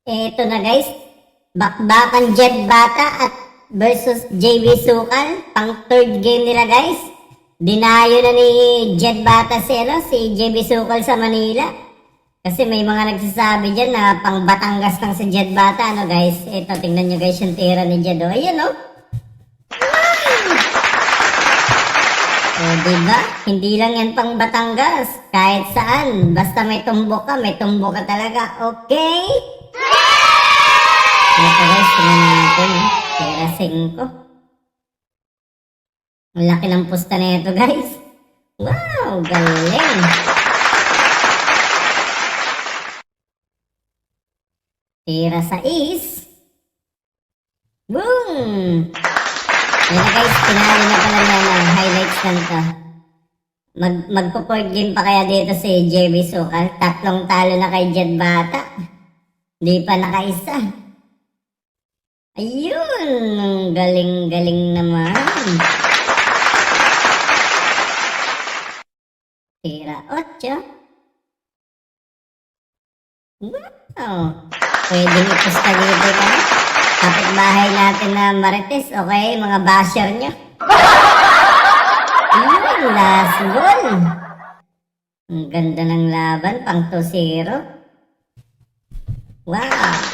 Eto na guys, bakbakan Jet Bata at versus JB Sukal, pang third game nila guys. Dinayo na ni Jet Bata si JB Sukal sa Manila. Kasi may mga nagsasabi dyan na pang Batangas lang si Jet Bata, ano guys. Eto, tingnan nyo guys yung tira ni Jet, oh. Ayan, oh. O, diba? Hindi lang yan pang Batangas. Kahit saan. Basta may tumbok ka talaga. Okay? Ito guys, tingnan natin. Tira 5. Ang laki ng pusta na ito guys. Wow, galing. Tira 6. Boom! Yan na guys, pinali na pala na highlights lang to. Magpo-port game pa kaya dito si JB Sukal. 3 talo na kay Jet Bata. Di pa nakaisa. Ayun, galing-galing naman. Tira 8. Wow. Pwedeng ipusta dito ka. Kapit-bahay natin na Marites, okay? Mga basher nyo. Ayun, last goal. Ang ganda ng laban, pang 2-0. Wow.